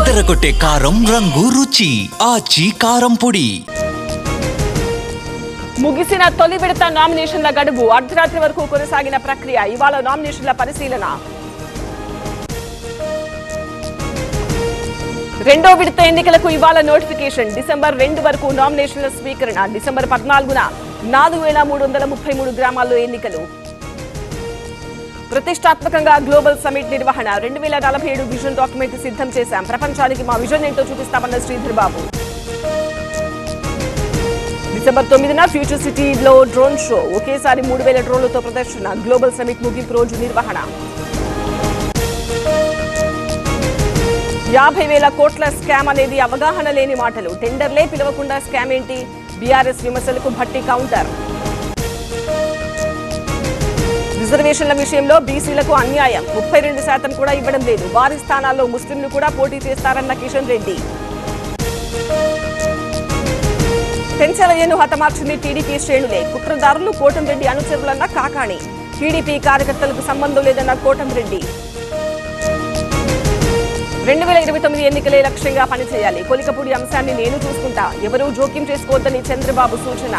అదరగొట్టే కారం రంగు రుచి ఆచి కారం పొడి. ముగిసిన తొలి విడత నామినేషన్ల గడువు అర్ధరాత్రి వరకు కొనసాగిన ప్రక్రియ. ఇవాళ నామినేషన్ల పరిశీలన. రెండో విడత ఎన్నికలకు ఇవాళ నోటిఫికేషన్. డిసెంబర్ 2 వరకు నామినేషన్ల స్వీకరణ. డిసెంబర్ 14న 4333 గ్రామాల్లో ఎన్నికలు. ప్రతిష్టాత్మకంగా గ్లోబల్ సమిట్ నిర్వహణ. 2047 విజన్ డాక్యుమెంట్ సిద్ధం చేశాం. ప్రపంచానికి మా విజన్ ఏంటో చూపిస్తామన్న శ్రీధర్ బాబు. డిసెంబర్ 9న ఫ్యూచర్ సిటీలో డ్రోన్ షో. ఒకేసారి 3000 డ్రోన్లతో ప్రదర్శన. గ్లోబల్ సమిట్ ముగింపు రోజు నిర్వహణ. 50,000 కోట్ల స్కామ్ అనేది అవగాహన లేని మాటలు. టెండర్లే పిలవకుండా స్కామ్ ఏంటి? బీఆర్ఎస్ విమర్శలకు భట్టి కౌంటర్. రిజర్వేషన్ల విషయంలో బీసీలకు అన్యాయం. 32% కూడా ఇవ్వడం లేదు. వారి స్థానాల్లో ముస్లింలు కూడా పోటీ చేస్తారన్న కిషన్ రెడ్డి. పెంచలయ్యను హతమార్చింది టీడీపీ శ్రేణులే. కుట్రదారులు కోటంరెడ్డి అనుచరులన్న కాకాణి. టీడీపీ కార్యకర్తలకు సంబంధం లేదన్న కోటంరెడ్డి. 2029 ఎన్నికలే లక్ష్యంగా పనిచేయాలి. కొలికపూడి అంశాన్ని నేను చూసుకుంటా, ఎవరూ జోక్యం చేసుకోవద్దని చంద్రబాబు సూచన.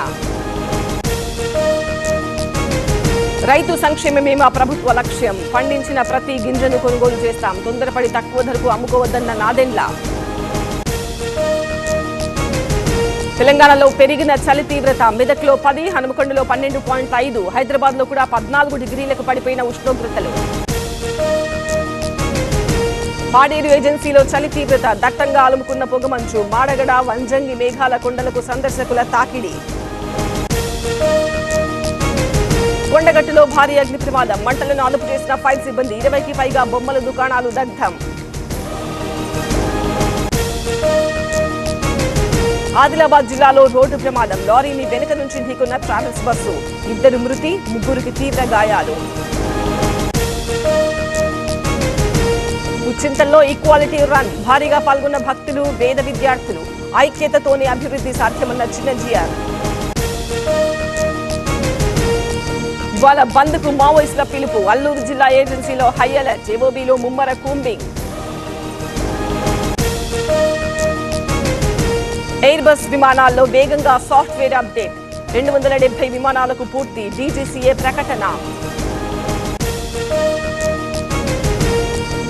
రైతు సంక్షేమమే మా ప్రభుత్వ లక్ష్యం. పండించిన ప్రతి గింజను కొనుగోలు చేస్తాం. తొందరపడి తక్కువ ధరకు అమ్ముకోవద్దన్న నాదెండ్ల. తెలంగాణలో పెరిగిన చలి తీవ్రత. మెదక్లో 10, హనుమకొండలో 12.5, హైదరాబాద్ లో కూడా 14 డిగ్రీలకు పడిపోయిన ఉష్ణోగ్రతలు. పాడేరు ఏజెన్సీలో చలి తీవ్రత. దట్టంగా అలుముకున్న పొగమంచు. మాడగడ, వంజంగి, మేఘాల కొండలకు సందర్శకుల తాకిడి. కొండగట్టులో భారీ అగ్ని ప్రమాదం. మంటలను అదుపు చేసిన ఫైర్ సిబ్బంది. 20కి పైగా బొమ్మల దుకాణాలు దగ్ధం. ఆదిలాబాద్ జిల్లాలో రోడ్డు ప్రమాదం. లారీని వెనుక నుంచి ఢీకొన్న ట్రావెల్స్ బస్సు. 2 మృతి, 3కి తీవ్ర గాయాలు. ఉచ్చింతల్లో ఈక్వాలిటీ రన్. భారీగా పాల్గొన్న భక్తులు, వేద విద్యార్థులు. ఐక్యతతోనే అభివృద్ధి సాధ్యమన్న చిన్నజీఆర్. ఇవాళ బంద్ కు మావోయిస్టుల పిలుపు. అల్లూరు జిల్లా ఏజెన్సీలో హై అలర్ట్. ఏవోబీలో ముమ్మర కూంబింగ్. ఎయిర్ బస్ విమానాల్లో వేగంగా సాఫ్ట్వేర్ అప్డేట్. 270 విమానాలకు పూర్తి. డీజీసీఏ ప్రకటన.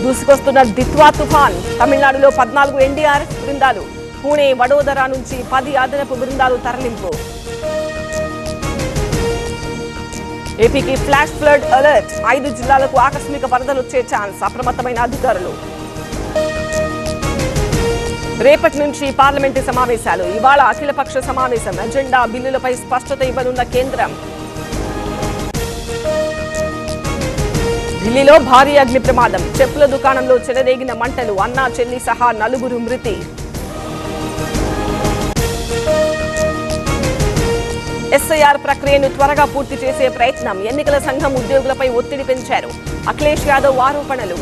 దూసుకొస్తున్న దిత్వా తుఫాన్. తమిళనాడులో 14 ఎన్డీఆర్ఎఫ్ బృందాలు. పూణే, వడోదర నుంచి 10 అదనపు బృందాలు తరలింపు. ఏపీకి ఫ్లాష్ ఫ్లడ్ అలర్ట్. 5 జిల్లాలకు ఆకస్మిక వరదలొచ్చే ఛాన్స్. అప్రమత్తమైన అధికారులు. రేపటి నుంచి పార్లమెంటు సమావేశాలు. ఇవాళ అఖిలపక్ష సమావేశం. అజెండా, బిల్లులపై స్పష్టత ఇవ్వనున్న కేంద్రం. ఢిల్లీలో భారీ అగ్ని ప్రమాదం. చెప్పుల దుకాణంలో చెలరేగిన మంటలు. అన్నా, చెల్లి సహా 4 మృతి. ఎస్ఐఆర్ ప్రక్రియను త్వరగా పూర్తి చేసే ప్రయత్నం. ఎన్నికల సంఘం ఉద్యోగులపై ఒత్తిడి పెంచారు. అఖిలేష్ యాదవ్ ఆరోపణలు.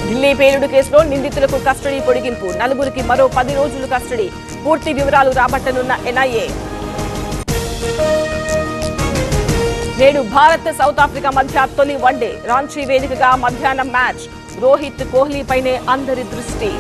ఢిల్లీ పేలుడు కేసులో నిందితులకు కస్టడీ పొడిగింపు. 4కి మరో 10 రోజులు కస్టడీ. పూర్తి వివరాలు రాబట్టనున్న ఎన్ఐఏ. నేడు భారత్, సౌత్ ఆఫ్రికా మధ్య తొలి వన్డే. రాంచీ వేదికగా మధ్యాహ్నం మ్యాచ్. రోహిత్, కోహ్లీపైనే అందరి దృష్టి.